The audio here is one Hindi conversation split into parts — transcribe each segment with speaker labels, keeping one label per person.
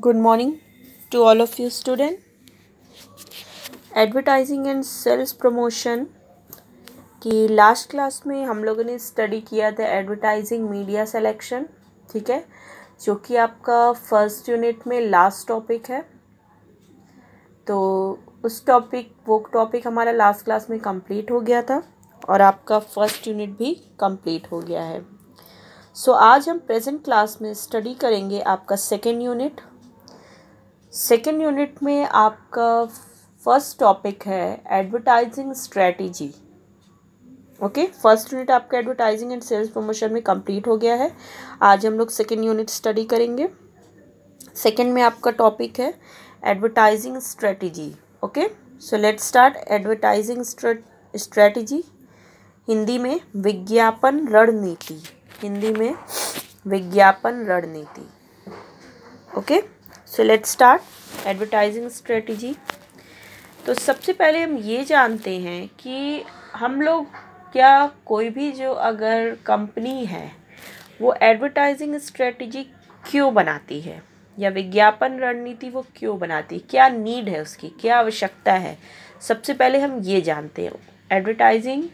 Speaker 1: Good morning to all of you student. Advertising and sales promotion की लास्ट क्लास में हम लोगों ने स्टडी किया था एडवर्टाइजिंग मीडिया सिलेक्शन, ठीक है, जो कि आपका फर्स्ट यूनिट में लास्ट टॉपिक है। तो वो टॉपिक हमारा लास्ट क्लास में कंप्लीट हो गया था और आपका फर्स्ट यूनिट भी कंप्लीट हो गया है। आज हम प्रेजेंट क्लास में स्टडी करेंगे आपका सेकेंड यूनिट में आपका फर्स्ट टॉपिक है advertising strategy. Okay, first unit आपका एडवर्टाइजिंग एंड सेल्स प्रमोशन में कंप्लीट हो गया है। आज हम लोग सेकेंड यूनिट स्टडी करेंगे। सेकेंड में आपका टॉपिक है advertising strategy. Okay, so let's start. Advertising strategy, Hindi में विज्ञापन रणनीति। Okay, so let's start advertising strategy. तो सबसे पहले हम ये जानते हैं कि हम लोग कोई भी जो अगर कंपनी है वो एडवर्टाइजिंग स्ट्रेटजी क्यों बनाती है या विज्ञापन रणनीति वो क्यों बनाती है, क्या नीड है उसकी, क्या आवश्यकता है, सबसे पहले हम ये जानते हैं। एडवर्टाइजिंग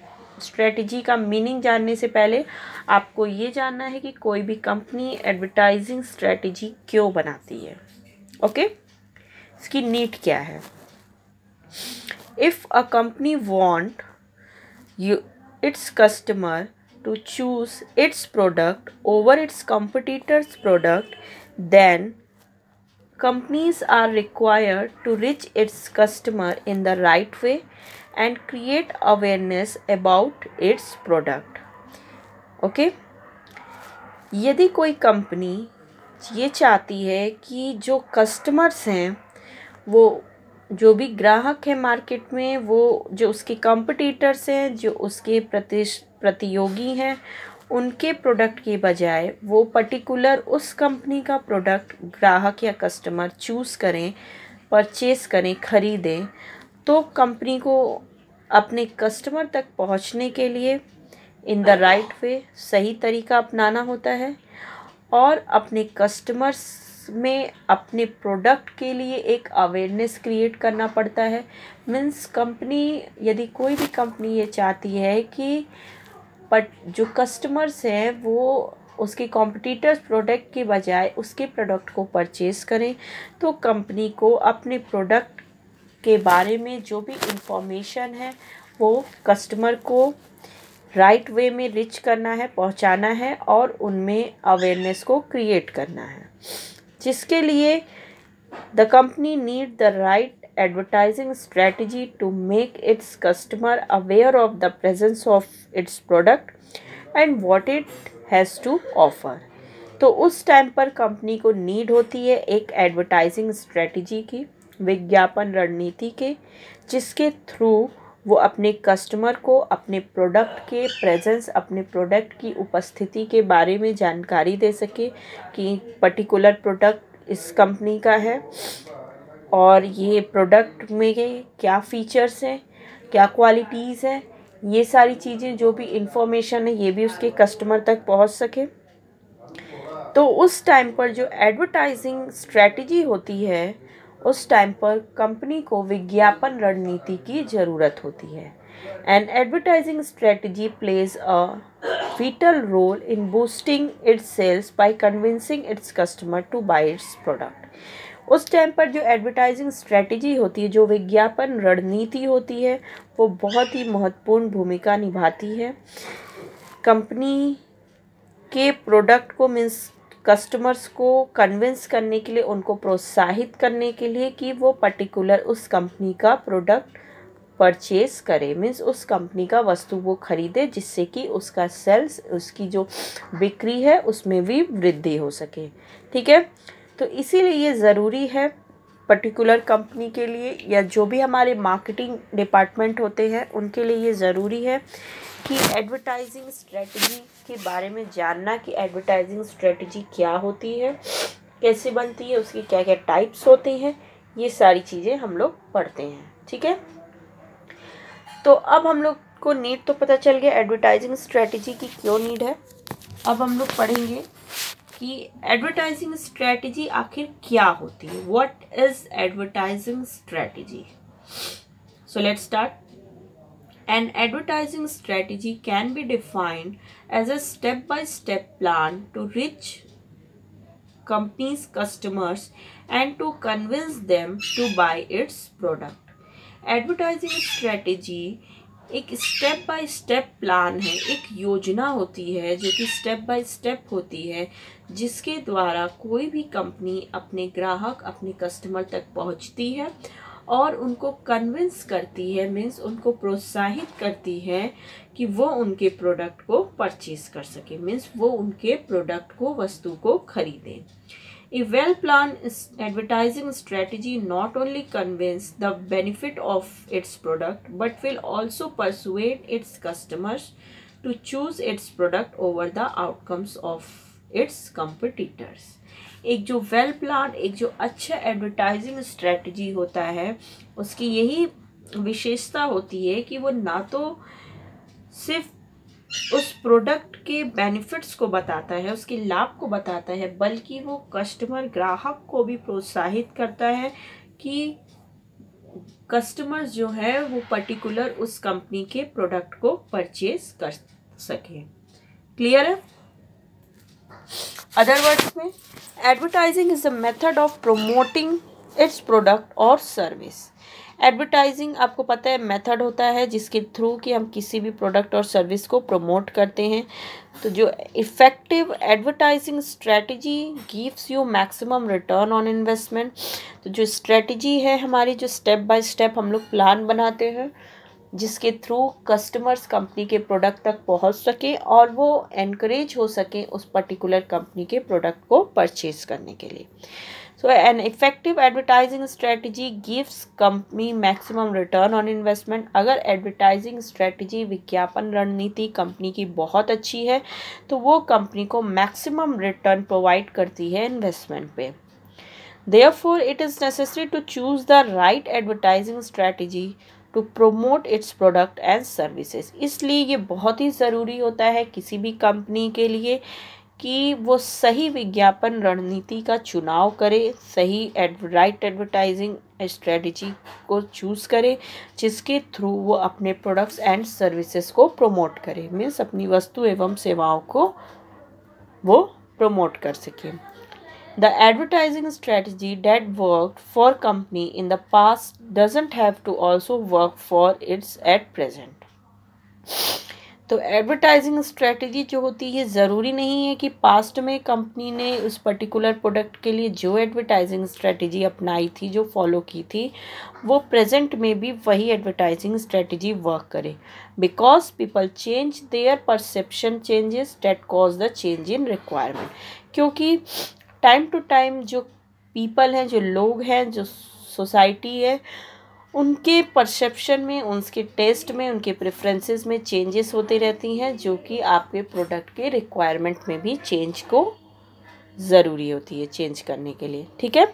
Speaker 1: स्ट्रेटजी का मीनिंग जानने से पहले आपको ये जानना है कि कोई भी कंपनी एडवर्टाइजिंग स्ट्रेटजी क्यों बनाती है। ओके, इसकी नीड क्या है। If a company want its customer to choose its product over its competitors' product, then companies are required to reach its customer in the right way and create awareness about its product. Okay? यदि कोई कंपनी ये चाहती है कि जो कस्टमर्स हैं, वो जो भी ग्राहक है मार्केट में, वो जो उसके कॉम्पिटिटर्स हैं, जो उसके प्रतियोगी हैं, उनके प्रोडक्ट के बजाय वो पर्टिकुलर उस कंपनी का प्रोडक्ट ग्राहक या कस्टमर चूज़ करें, परचेस करें, ख़रीदें, तो कंपनी को अपने कस्टमर तक पहुंचने के लिए इन द राइट वे सही तरीका अपनाना होता है और अपने कस्टमर्स में अपने प्रोडक्ट के लिए एक अवेयरनेस क्रिएट करना पड़ता है। मीन्स कंपनी, यदि कोई भी कंपनी ये चाहती है कि जो कस्टमर्स हैं वो उसके कॉम्पिटिटर्स प्रोडक्ट के बजाय उसके प्रोडक्ट को परचेस करें, तो कंपनी को अपने प्रोडक्ट के बारे में जो भी इंफॉर्मेशन है वो कस्टमर को राइट वे में रीच करना है, पहुंचाना है और उनमें अवेयरनेस को क्रिएट करना है, जिसके लिए the company need the right advertising strategy to make its customer aware of the presence of its product and what it has to offer. तो उस टाइम पर कंपनी को नीड होती है एक एडवर्टाइजिंग स्ट्रेटजी की, विज्ञापन रणनीति के, जिसके थ्रू वो अपने कस्टमर को अपने प्रोडक्ट के प्रेजेंस, अपने प्रोडक्ट की उपस्थिति के बारे में जानकारी दे सके कि पर्टिकुलर प्रोडक्ट इस कंपनी का है और ये प्रोडक्ट में क्या फीचर्स हैं, क्या क्वालिटीज़ हैं, ये सारी चीज़ें जो भी इंफॉर्मेशन है ये भी उसके कस्टमर तक पहुंच सके। तो उस टाइम पर जो एडवर्टाइजिंग स्ट्रेटजी होती है उस टाइम पर कंपनी को विज्ञापन रणनीति की ज़रूरत होती है। And advertising strategy plays a vital role in boosting its sales by convincing its customer to buy its product. उस टाइम पर जो एडवर्टाइजिंग स्ट्रेटजी होती है, जो विज्ञापन रणनीति होती है, वो बहुत ही महत्वपूर्ण भूमिका निभाती है कंपनी के प्रोडक्ट को, मीन्स कस्टमर्स को कन्विंस करने के लिए, उनको प्रोत्साहित करने के लिए कि वो पर्टिकुलर उस कंपनी का प्रोडक्ट परचेस करे, मीन्स उस कंपनी का वस्तु वो खरीदे, जिससे कि उसका सेल्स, उसकी जो बिक्री है उसमें भी वृद्धि हो सके। ठीक है, तो इसीलिए ये ज़रूरी है पर्टिकुलर कंपनी के लिए या जो भी हमारे मार्केटिंग डिपार्टमेंट होते हैं उनके लिए ये ज़रूरी है कि एडवर्टाइजिंग स्ट्रेटजी के बारे में जानना कि एडवर्टाइजिंग स्ट्रेटजी क्या होती है, कैसे बनती है, उसकी क्या क्या टाइप्स होते हैं, ये सारी चीज़ें हम लोग पढ़ते हैं। ठीक है, तो अब हम लोग को नीड तो पता चल गया एडवर्टाइजिंग स्ट्रेटजी की क्यों नीड है। अब हम लोग पढ़ेंगे कि एडवर्टाइजिंग स्ट्रेटजी आखिर क्या होती है. What is advertising strategy? So let's start. An advertising strategy can be defined as a step-by-step plan to reach company's customers and to convince them to buy its product. Advertising strategy एक स्टेप बाय स्टेप प्लान है, एक योजना होती है जो कि स्टेप बाय स्टेप होती है, जिसके द्वारा कोई भी कंपनी अपने ग्राहक, अपने कस्टमर तक पहुंचती है और उनको कन्विंस करती है, मीन्स उनको प्रोत्साहित करती है कि वो उनके प्रोडक्ट को परचेज कर सके, मीन्स वो उनके प्रोडक्ट को, वस्तु को खरीदें. A well-planned advertising strategy not only conveys the benefit of its product but will also persuade its customers to choose its product over the outcomes of its competitors. एक जो वेल प्लान, एक जो अच्छा एडवर्टाइजिंग स्ट्रेटजी होता है, उसकी यही विशेषता होती है कि वो ना तो सिर्फ उस प्रोडक्ट के बेनिफिट्स को बताता है, उसके लाभ को बताता है, बल्कि वो कस्टमर, ग्राहक को भी प्रोत्साहित करता है कि कस्टमर्स जो है वो पर्टिकुलर उस कंपनी के प्रोडक्ट को परचेज कर सके. क्लियर है? अदर वर्ड्स में, advertising is a method of promoting it's product और सर्विस. एडवर्टाइजिंग आपको पता है मेथड होता है जिसके थ्रू कि हम किसी भी प्रोडक्ट और सर्विस को प्रमोट करते हैं. तो जो effective advertising strategy gives you maximum return on investment. तो जो स्ट्रेटजी है हमारी, जो स्टेप बाय स्टेप हम लोग प्लान बनाते हैं जिसके थ्रू कस्टमर्स कंपनी के प्रोडक्ट तक पहुंच सके और वो एनकरेज हो सके उस पर्टिकुलर कंपनी के प्रोडक्ट को परचेज करने के लिए. So an effective advertising strategy gives company maximum return on investment. अगर एडवर्टाइजिंग स्ट्रेटजी, विज्ञापन रणनीति कंपनी की बहुत अच्छी है तो वो कंपनी को मैक्सिमम रिटर्न प्रोवाइड करती है इन्वेस्टमेंट पे. Therefore, it is necessary to choose the right advertising strategy to promote its product and services. इसलिए ये बहुत ही ज़रूरी होता है किसी भी कंपनी के लिए कि वो सही विज्ञापन रणनीति का चुनाव करे, सही राइट एडवर्टाइजिंग स्ट्रेटजी को चूज़ करे जिसके थ्रू वो अपने प्रोडक्ट्स एंड सर्विसेज को प्रमोट करे, मीन्स अपनी वस्तु एवं सेवाओं को वो प्रमोट कर सके. The advertising strategy that worked for company in the past doesn't have to also work for its at present. तो एडवर्टाइजिंग स्ट्रेटजी जो होती है, ज़रूरी नहीं है कि पास्ट में कंपनी ने उस पर्टिकुलर प्रोडक्ट के लिए जो एडवर्टाइजिंग स्ट्रेटजी अपनाई थी, जो फॉलो की थी, वो प्रेजेंट में भी वही एडवर्टाइजिंग स्ट्रेटजी वर्क करे. Because people change, their perception changes that cause the change in requirement. क्योंकि टाइम टू टाइम जो पीपल हैं, जो लोग हैं, जो सोसाइटी है, उनके परसेप्शन में, उनके टेस्ट में, उनके प्रेफरेंसेस में चेंजेस होती रहती हैं, जो कि आपके प्रोडक्ट के रिक्वायरमेंट में भी चेंज को ज़रूरी होती है चेंज करने के लिए. ठीक है,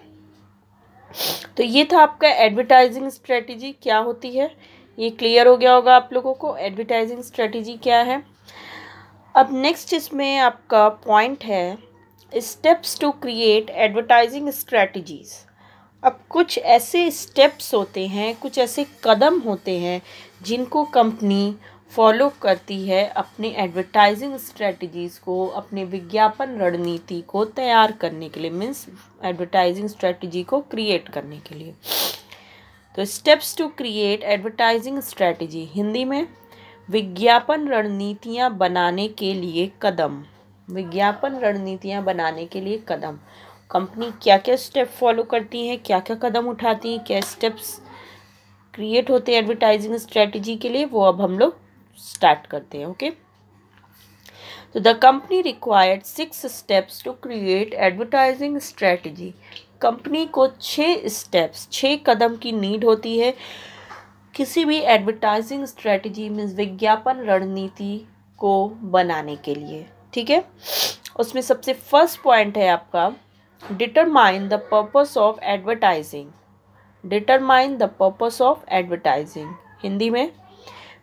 Speaker 1: तो ये था आपका एडवर्टाइजिंग स्ट्रेटजी क्या होती है. ये क्लियर हो गया होगा आप लोगों को एडवर्टाइजिंग स्ट्रेटजी क्या है. अब नेक्स्ट इसमें आपका पॉइंट है steps to create advertising strategies. अब कुछ ऐसे स्टेप्स होते हैं, कुछ ऐसे कदम होते हैं जिनको कंपनी फॉलो करती है अपने एडवर्टाइजिंग स्ट्रेटजीज़ को, अपने विज्ञापन रणनीति को तैयार करने के लिए, मीन्स एडवर्टाइजिंग स्ट्रेटजी को क्रिएट करने के लिए. तो steps to create advertising strategy, Hindi में विज्ञापन रणनीतियाँ बनाने के लिए कदम. विज्ञापन रणनीतियाँ बनाने के लिए कदम. कंपनी क्या क्या स्टेप फॉलो करती है, क्या क्या कदम उठाती है, क्या स्टेप्स क्रिएट होते हैं एडवर्टाइजिंग स्ट्रेटजी के लिए, वो अब हम लोग स्टार्ट करते हैं. ओके, तो the company required 6 steps to create advertising strategy. Company को 6 स्टेप्स, 6 कदम की नीड होती है किसी भी एडवर्टाइजिंग स्ट्रेटजी मीन्स विज्ञापन रणनीति को बनाने के लिए. ठीक है, उसमें सबसे फर्स्ट पॉइंट है आपका determine the purpose of advertising. Determine the purpose of advertising, Hindi में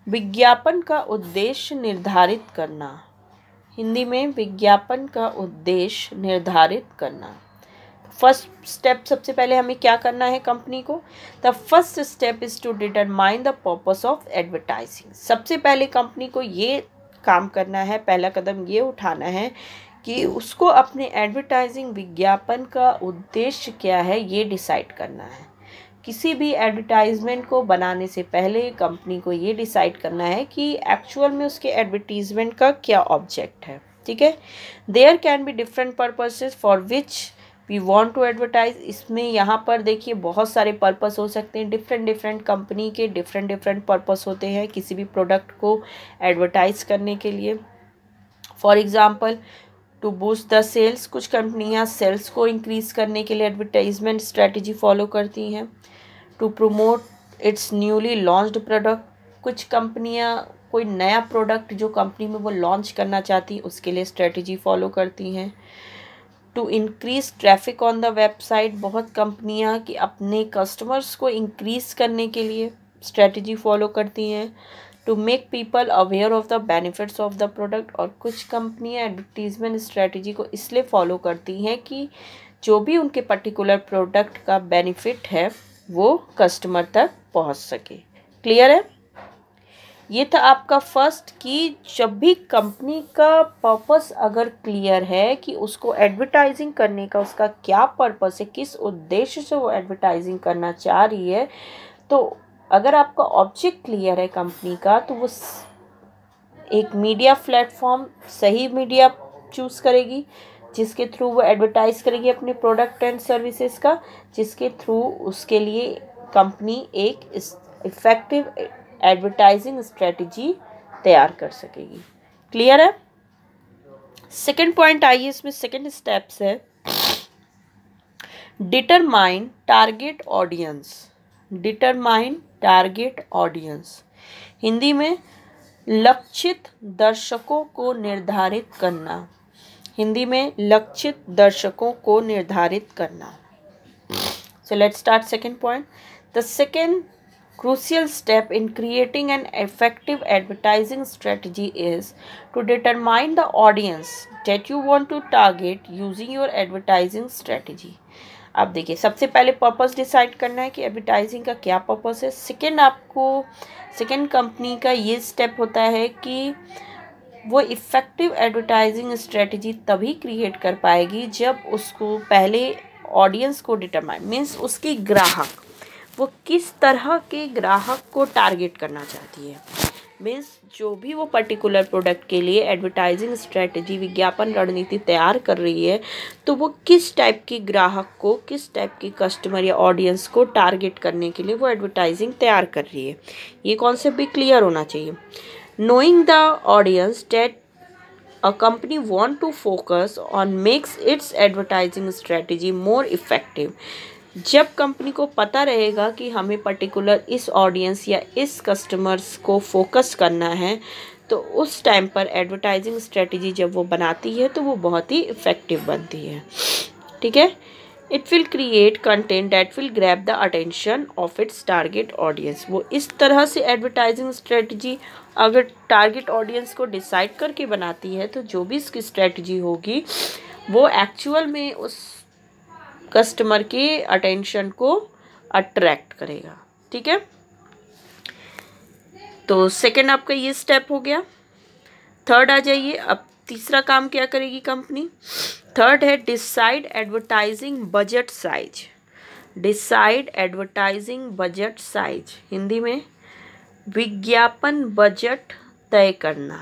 Speaker 1: विज्ञापन का उद्देश्य निर्धारित करना. हिंदी में विज्ञापन का उद्देश्य निर्धारित करना। फर्स्ट स्टेप, सबसे पहले हमें क्या करना है कंपनी को? The first step is to determine the purpose of advertising. सबसे पहले कंपनी को ये काम करना है, पहला कदम ये उठाना है कि उसको अपने एडवर्टाइजिंग विज्ञापन का उद्देश्य क्या है ये डिसाइड करना है। किसी भी एडवर्टाइजमेंट को बनाने से पहले कंपनी को ये डिसाइड करना है कि एक्चुअल में उसके एडवर्टीजमेंट का क्या ऑब्जेक्ट है। ठीक है, there can be different purposes for which we want to advertise. इसमें यहाँ पर देखिए बहुत सारे पर्पस हो सकते हैं, डिफरेंट कंपनी के डिफरेंट पर्पस होते हैं किसी भी प्रोडक्ट को एडवर्टाइज करने के लिए। For example to boost the sales, कुछ कंपनियां सेल्स को इंक्रीज करने के लिए एडवर्टाइजमेंट स्ट्रेटजी फॉलो करती हैं। To promote its newly launched product, कुछ कंपनियां कोई नया प्रोडक्ट जो कंपनी में वो लॉन्च करना चाहती है उसके लिए स्ट्रेटजी फॉलो करती हैं। To increase traffic on the website, बहुत कंपनियां कि अपने कस्टमर्स को इंक्रीज करने के लिए स्ट्रेटजी फॉलो करती हैं। To make people aware of the benefits of the product, और कुछ कंपनियां एडवर्टीजमेंट स्ट्रेटजी को इसलिए फॉलो करती हैं कि जो भी उनके पर्टिकुलर प्रोडक्ट का बेनिफिट है वो कस्टमर तक पहुंच सके। क्लियर है? ये था आपका फर्स्ट कि जब भी कंपनी का पर्पस अगर क्लियर है कि उसको एडवर्टाइजिंग करने का उसका क्या पर्पस है, किस उद्देश्य से वो एडवर्टाइजिंग करना चाह रही है, तो अगर आपका ऑब्जेक्ट क्लियर है कंपनी का तो वो एक मीडिया प्लेटफॉर्म, सही मीडिया चूज़ करेगी जिसके थ्रू वो एडवर्टाइज करेगी अपने प्रोडक्ट एंड सर्विसेज का, जिसके थ्रू उसके लिए कंपनी एक इफेक्टिव एडवर्टाइजिंग स्ट्रेटजी तैयार कर सकेगी। क्लियर है? सेकेंड पॉइंट आइए, इसमें सेकेंड स्टेप्स है determine target audience. Determine target audience, Hindi में लक्षित दर्शकों को निर्धारित करना। हिंदी में लक्षित दर्शकों को निर्धारित करना। So let's start second point. The second crucial step in creating an effective advertising strategy is to determine the audience that you want to target using your advertising strategy. अब देखिए, सबसे पहले पर्पस डिसाइड करना है कि एडवर्टाइजिंग का क्या पर्पस है। सेकेंड कंपनी का ये स्टेप होता है कि वो इफ़ेक्टिव एडवर्टाइजिंग स्ट्रेटजी तभी क्रिएट कर पाएगी जब उसको पहले ऑडियंस को डिटरमाइन, मीन्स उसकी ग्राहक, वो किस तरह के ग्राहक को टारगेट करना चाहती है। मीन्स जो भी वो पर्टिकुलर प्रोडक्ट के लिए एडवर्टाइजिंग स्ट्रेटजी, विज्ञापन रणनीति तैयार कर रही है तो वो किस टाइप की ग्राहक को, किस टाइप की कस्टमर या ऑडियंस को टारगेट करने के लिए वो एडवर्टाइजिंग तैयार कर रही है। ये कॉन्सेप्ट भी क्लियर होना चाहिए। Knowing the audience that a company want to focus on makes its advertising strategy more effective. जब कंपनी को पता रहेगा कि हमें पर्टिकुलर इस ऑडियंस या इस कस्टमर्स को फोकस करना है तो उस टाइम पर एडवर्टाइजिंग स्ट्रेटजी जब वो बनाती है तो वो बहुत ही इफ़ेक्टिव बनती है। ठीक है, it will create content that will grab the attention of its target audience. वो इस तरह से एडवर्टाइजिंग स्ट्रेटजी अगर टारगेट ऑडियंस को डिसाइड करके बनाती है तो जो भी इसकी स्ट्रेटजी होगी वो एक्चुअल में उस कस्टमर के अटेंशन को अट्रैक्ट करेगा। ठीक है, तो सेकंड आपका ये स्टेप हो गया। थर्ड आ जाइए, अब तीसरा काम क्या करेगी कंपनी। थर्ड है decide advertising budget size. Decide advertising budget size, Hindi में विज्ञापन बजट तय करना।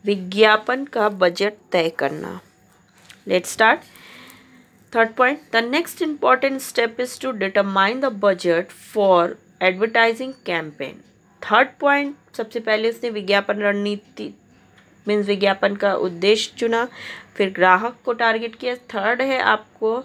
Speaker 1: विज्ञापन का बजट तय करना। Let's start. Third point, the next important step is to determine the budget for advertising campaign. Third point, सबसे पहले उसने विज्ञापन रणनीति मीन्स विज्ञापन का उद्देश्य चुना, फिर ग्राहक को टारगेट किया। थर्ड है आपको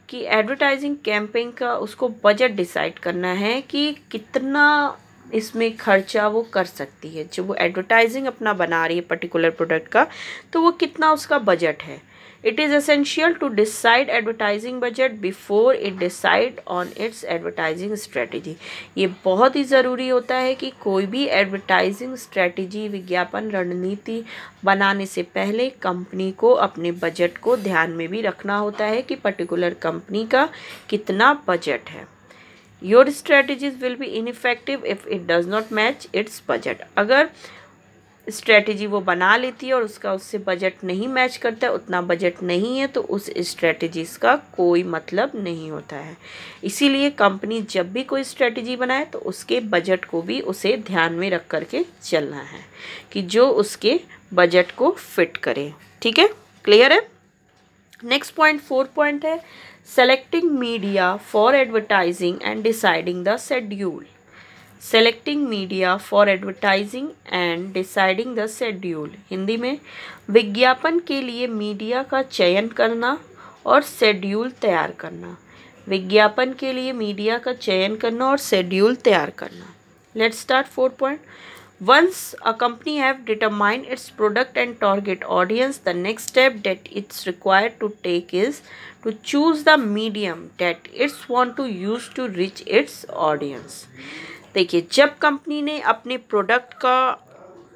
Speaker 1: कि एडवर्टाइजिंग कैंपेन का उसको बजट डिसाइड करना है कि कितना इसमें खर्चा वो कर सकती है। जो वो एडवर्टाइजिंग अपना बना रही है पर्टिकुलर प्रोडक्ट का तो वो कितना उसका बजट है, It is essential to decide advertising budget before it decide on its advertising strategy. ये बहुत ही ज़रूरी होता है कि कोई भी एडवर्टाइजिंग स्ट्रेटजी, विज्ञापन रणनीति बनाने से पहले कंपनी को अपने बजट को ध्यान में भी रखना होता है कि पर्टिकुलर कंपनी का कितना बजट है. Your strategies will be ineffective if it does not match its budget. अगर स्ट्रेटजी वो बना लेती है और उसका उससे बजट नहीं मैच करता है, उतना बजट नहीं है, तो उस स्ट्रेटजीज का कोई मतलब नहीं होता है. इसीलिए कंपनी जब भी कोई स्ट्रेटजी बनाए तो उसके बजट को भी उसे ध्यान में रख करके चलना है कि जो उसके बजट को फिट करे. ठीक है, क्लियर है. नेक्स्ट पॉइंट, 4 पॉइंट है selecting media for advertising and deciding the schedule. Selecting media for advertising and deciding the schedule. Hindi में विज्ञापन के लिए मीडिया का चयन करना और शेड्यूल तैयार करना. विज्ञापन के लिए मीडिया का चयन करना और शेड्यूल तैयार करना. Let's start 4 point. Once a company have determined its product and target audience, the next step that it's required to take is to choose the medium that it's want to use to reach its audience. देखिए, जब कंपनी ने अपने प्रोडक्ट का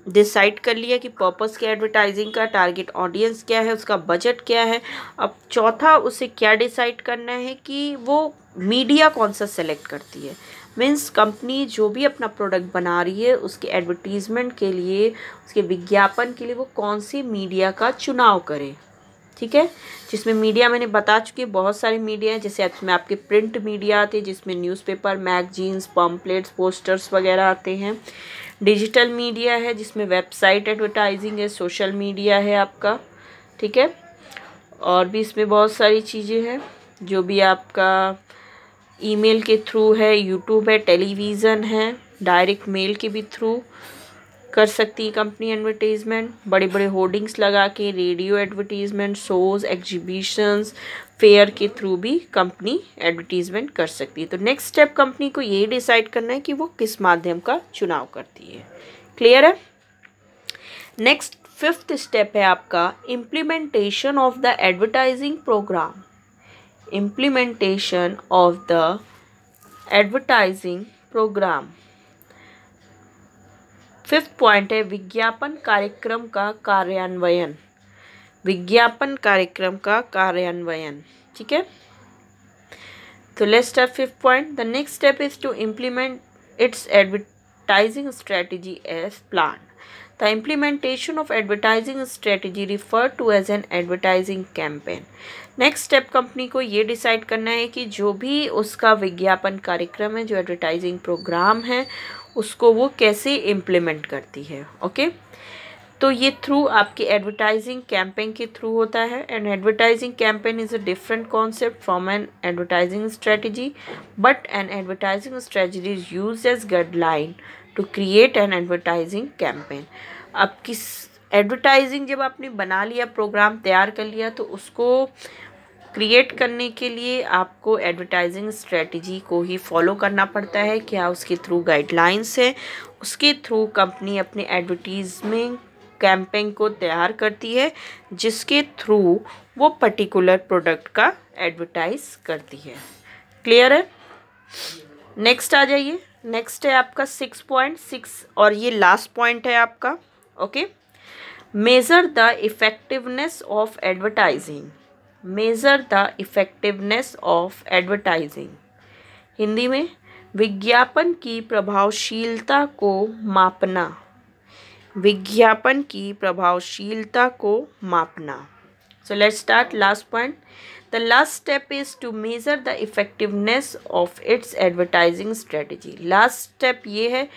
Speaker 1: डिसाइड कर लिया कि पर्पस क्या एडवर्टाइजिंग का, टारगेट ऑडियंस क्या है, उसका बजट क्या है, अब चौथा उसे क्या डिसाइड करना है कि वो मीडिया कौन सा सेलेक्ट करती है. मीन्स कंपनी जो भी अपना प्रोडक्ट बना रही है उसके एडवर्टीज़मेंट के लिए, उसके विज्ञापन के लिए वो कौन सी मीडिया का चुनाव करे. ठीक है, जिसमें मीडिया मैंने बता चुकी है बहुत सारे मीडिया हैं. जैसे इसमें आपके प्रिंट मीडिया आते हैं जिसमें न्यूज़पेपर, मैगजीन्स, पम्पलेट्स, पोस्टर्स वगैरह आते हैं. डिजिटल मीडिया है जिसमें वेबसाइट एडवर्टाइजिंग है, सोशल मीडिया है आपका. ठीक है, और भी इसमें बहुत सारी चीज़ें हैं जो भी आपका ईमेल के थ्रू है, यूट्यूब है, टेलीविज़न है, डायरेक्ट मेल के भी थ्रू कर सकती है कंपनी एडवर्टीज़मेंट. बड़े बड़े होर्डिंग्स लगा के, radio advertisement, shows, exhibitions, fair के थ्रू भी कंपनी एडवर्टीज़मेंट कर सकती है. तो नेक्स्ट स्टेप कंपनी को ये डिसाइड करना है कि वो किस माध्यम का चुनाव करती है. क्लियर है. नेक्स्ट 5th स्टेप है आपका implementation of the advertising programme. Implementation of the advertising programme. 5th point है विज्ञापन कार्यक्रम का कार्यान्वयन. विज्ञापन कार्यक्रम का कार्यान्वयन. ठीक है, तो let's start 5th point. The next step is to implement its advertising strategy as plan. The implementation of advertising strategy referred to as an advertising campaign. Next step company को ये डिसाइड करना है कि जो भी उसका विज्ञापन कार्यक्रम है, जो एडवर्टाइजिंग प्रोग्राम है, उसको वो कैसे इम्प्लीमेंट करती है. ओके, तो ये थ्रू आपके एडवर्टाइजिंग कैंपेन के थ्रू होता है. And advertising campaign is a different concept from an advertising strategy, but an advertising strategy is used as guideline to create an advertising campaign. अब किस एडवर्टाइजिंग जब आपने बना लिया, प्रोग्राम तैयार कर लिया, तो उसको क्रिएट करने के लिए आपको एडवर्टाइजिंग स्ट्रेटजी को ही फॉलो करना पड़ता है. क्या उसके थ्रू गाइडलाइंस है, उसके थ्रू कंपनी अपने एडवर्टीजमेंट कैंपेन को तैयार करती है जिसके थ्रू वो पर्टिकुलर प्रोडक्ट का एडवर्टाइज करती है. क्लियर है. नेक्स्ट आ जाइए. नेक्स्ट है आपका 6.6 और ये लास्ट पॉइंट है आपका. Okay, measure the effectiveness of advertising. Measure the effectiveness of advertising. Hindi में विज्ञापन की प्रभावशीलता को मापना. विज्ञापन की प्रभावशीलता को मापना. So let's start last point. The last step is to measure the effectiveness of its advertising strategy. Last step ये है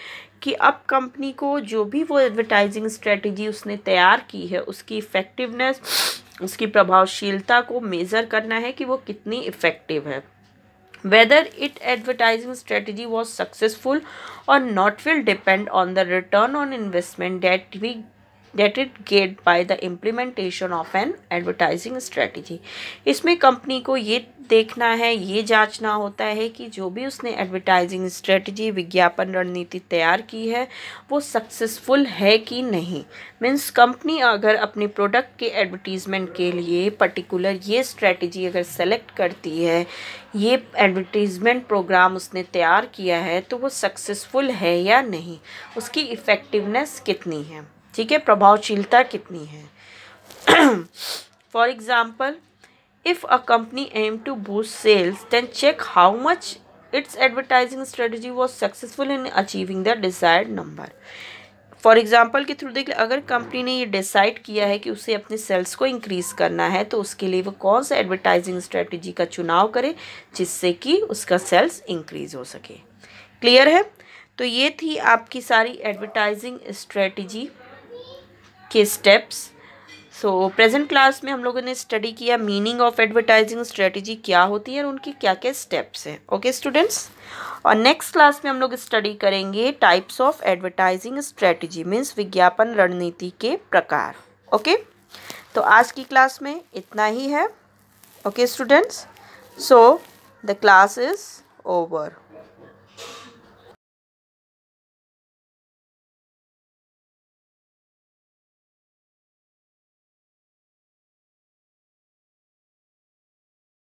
Speaker 1: कि अब कंपनी को जो भी वो एडवर्टाइजिंग स्ट्रेटजी उसने तैयार की है उसकी इफ़ेक्टिवनेस, उसकी प्रभावशीलता को मेज़र करना है कि वो कितनी इफ़ेक्टिव है. Whether its advertising strategy was successful or not will depend on the return on investment that we that it get by the implementation of an advertising strategy। इसमें कंपनी को ये देखना है, ये जांचना होता है कि जो भी उसने एडवर्टाइजिंग स्ट्रेटजी, विज्ञापन रणनीति तैयार की है वो सक्सेसफुल है कि नहीं। मीन्स कंपनी अगर अपने प्रोडक्ट के एडवर्टीजमेंट के लिए पर्टिकुलर ये स्ट्रेटजी अगर सेलेक्ट करती है, ये एडवर्टीजमेंट प्रोग्राम उसने तैयार किया है, तो वो सक्सेसफुल है या नहीं, उसकी इफ़ेक्टिवनेस कितनी है, ठीक है, प्रभावशीलता कितनी है। For example, if a company aim to boost sales, then check how much its advertising strategy was successful in achieving the desired number। For example के थ्रू देख ले, अगर कंपनी ने ये डिसाइड किया है कि उसे अपने सेल्स को इंक्रीज़ करना है, तो उसके लिए वो कौन सा एडवर्टाइजिंग स्ट्रेटजी का चुनाव करे जिससे कि उसका सेल्स इंक्रीज़ हो सके। क्लियर है? तो ये थी आपकी सारी एडवर्टाइजिंग स्ट्रेटजी के स्टेप्स। सो प्रेजेंट क्लास में हम लोगों ने स्टडी किया मीनिंग ऑफ एडवर्टाइजिंग स्ट्रेटजी क्या होती है और उनकी क्या क्या स्टेप्स हैं। ओके स्टूडेंट्स, और नेक्स्ट क्लास में हम लोग स्टडी करेंगे types of advertising strategy, means विज्ञापन रणनीति के प्रकार। ओके, तो आज की क्लास में इतना ही है। Okay students, so the class is over.